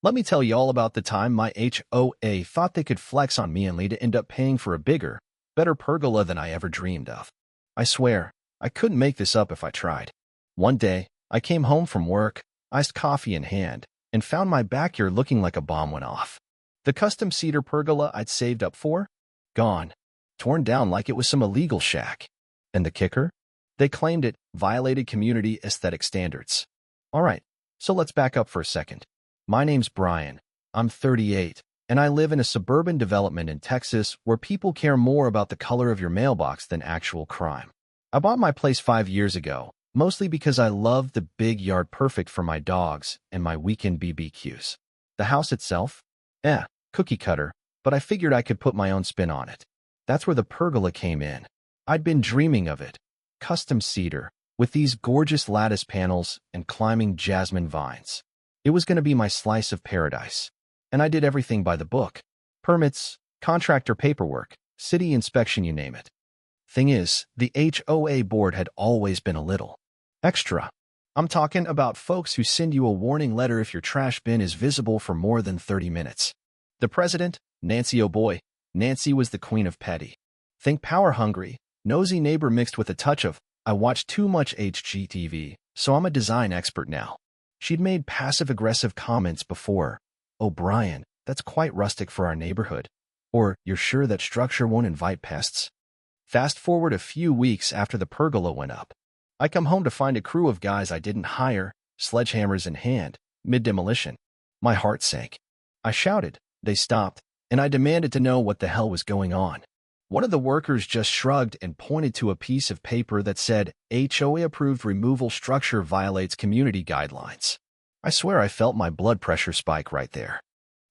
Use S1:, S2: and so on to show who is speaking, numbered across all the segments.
S1: Let me tell you all about the time my HOA thought they could flex on me and lead to end up paying for a bigger, better pergola than I ever dreamed of. I swear, I couldn't make this up if I tried. One day, I came home from work, iced coffee in hand, and found my backyard looking like a bomb went off. The custom cedar pergola I'd saved up for? Gone. Torn down like it was some illegal shack. And the kicker? They claimed it violated community aesthetic standards. Alright, so let's back up for a second. My name's Brian. I'm 38, and I live in a suburban development in Texas where people care more about the color of your mailbox than actual crime. I bought my place 5 years ago, mostly because I love the big yard perfect for my dogs and my weekend BBQs. The house itself? Cookie cutter, but I figured I could put my own spin on it. That's where the pergola came in. I'd been dreaming of it. Custom cedar, with these gorgeous lattice panels and climbing jasmine vines. It was going to be my slice of paradise. And I did everything by the book. Permits, contractor paperwork, city inspection, you name it. Thing is, the HOA board had always been a little extra. I'm talking about folks who send you a warning letter if your trash bin is visible for more than 30 minutes. The president, Nancy, oh boy, Nancy was the queen of petty. Think power-hungry, nosy neighbor mixed with a touch of, I watch too much HGTV, so I'm a design expert now. She'd made passive-aggressive comments before. Oh, Brian, that's quite rustic for our neighborhood. Or, you're sure that structure won't invite pests? Fast forward a few weeks after the pergola went up. I come home to find a crew of guys I didn't hire, sledgehammers in hand, mid-demolition. My heart sank. I shouted, they stopped, and I demanded to know what the hell was going on. One of the workers just shrugged and pointed to a piece of paper that said, HOA-approved removal structure violates community guidelines. I swear I felt my blood pressure spike right there.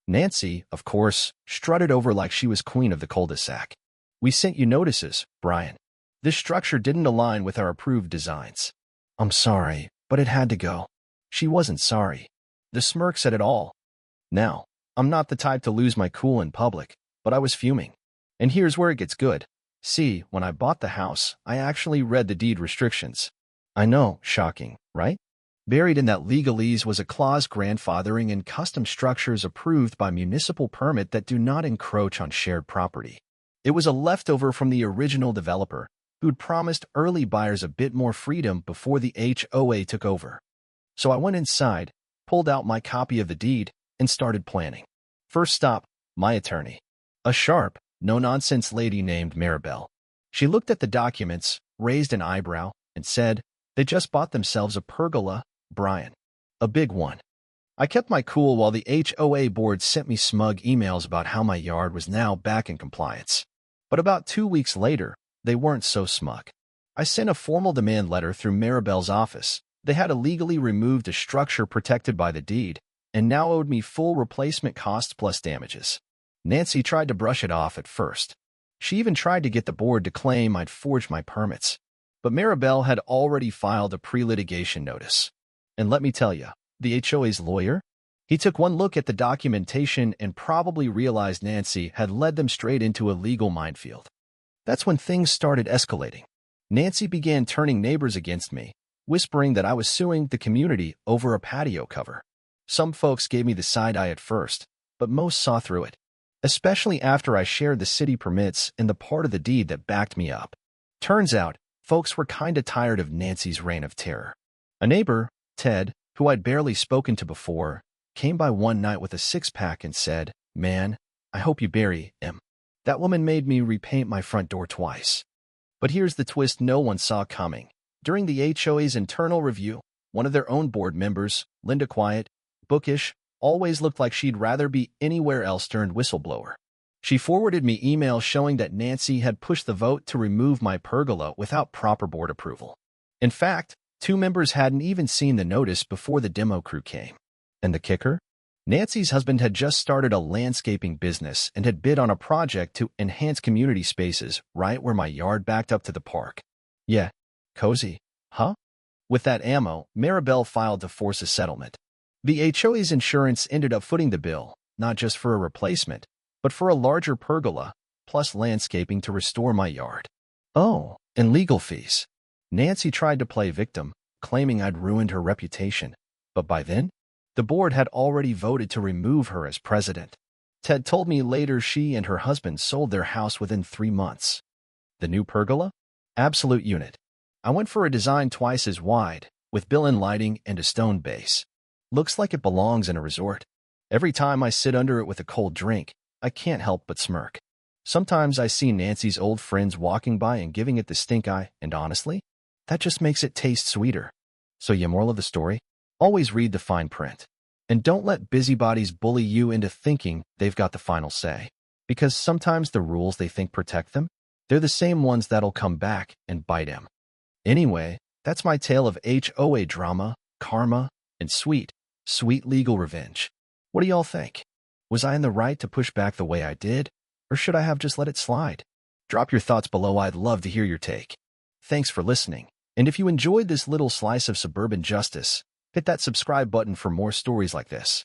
S1: Nancy, of course, strutted over like she was queen of the cul-de-sac. We sent you notices, Brian. This structure didn't align with our approved designs. I'm sorry, but it had to go. She wasn't sorry. The smirk said it all. Now, I'm not the type to lose my cool in public, but I was fuming. And here's where it gets good. See, when I bought the house, I actually read the deed restrictions. I know, shocking, right? Buried in that legalese was a clause grandfathering in custom structures approved by municipal permit that do not encroach on shared property. It was a leftover from the original developer, who'd promised early buyers a bit more freedom before the HOA took over. So I went inside, pulled out my copy of the deed, and started planning. First stop, my attorney. A sharp, no-nonsense lady named Maribel. She looked at the documents, raised an eyebrow, and said, they just bought themselves a pergola, Brian. A big one. I kept my cool while the HOA board sent me smug emails about how my yard was now back in compliance. But about 2 weeks later, they weren't so smug. I sent a formal demand letter through Maribel's office. They had illegally removed a structure protected by the deed, and now owed me full replacement costs plus damages. Nancy tried to brush it off at first. She even tried to get the board to claim I'd forged my permits. But Maribel had already filed a pre-litigation notice. And let me tell you, the HOA's lawyer? He took one look at the documentation and probably realized Nancy had led them straight into a legal minefield. That's when things started escalating. Nancy began turning neighbors against me, whispering that I was suing the community over a patio cover. Some folks gave me the side eye at first, but most saw through it. Especially after I shared the city permits and the part of the deed that backed me up. Turns out, folks were kinda tired of Nancy's reign of terror. A neighbor, Ted, who I'd barely spoken to before, came by one night with a six-pack and said, man, I hope you bury him. That woman made me repaint my front door twice. But here's the twist no one saw coming. During the HOA's internal review, one of their own board members, Linda Quiet, bookish, always looked like she'd rather be anywhere else turned whistleblower. She forwarded me emails showing that Nancy had pushed the vote to remove my pergola without proper board approval. In fact, 2 members hadn't even seen the notice before the demo crew came. And the kicker? Nancy's husband had just started a landscaping business and had bid on a project to enhance community spaces right where my yard backed up to the park. Yeah, cozy, huh? With that ammo, Maribel filed to force a settlement. The HOA's insurance ended up footing the bill, not just for a replacement, but for a larger pergola, plus landscaping to restore my yard. Oh, and legal fees. Nancy tried to play victim, claiming I'd ruined her reputation. But by then, The board had already voted to remove her as president. Ted told me later she and her husband sold their house within 3 months. The new pergola? Absolute unit. I went for a design twice as wide, with built-in lighting and a stone base. Looks like it belongs in a resort. Every time I sit under it with a cold drink, I can't help but smirk. Sometimes I see Nancy's old friends walking by and giving it the stink eye, and honestly, that just makes it taste sweeter. So yeah, moral of the story? Always read the fine print. And don't let busybodies bully you into thinking they've got the final say. Because sometimes the rules they think protect them, they're the same ones that'll come back and bite them. Anyway, that's my tale of HOA drama, karma, and sweet, sweet legal revenge. What do y'all think? Was I in the right to push back the way I did? Or should I have just let it slide? Drop your thoughts below. I'd love to hear your take. Thanks for listening. And if you enjoyed this little slice of suburban justice, hit that subscribe button for more stories like this.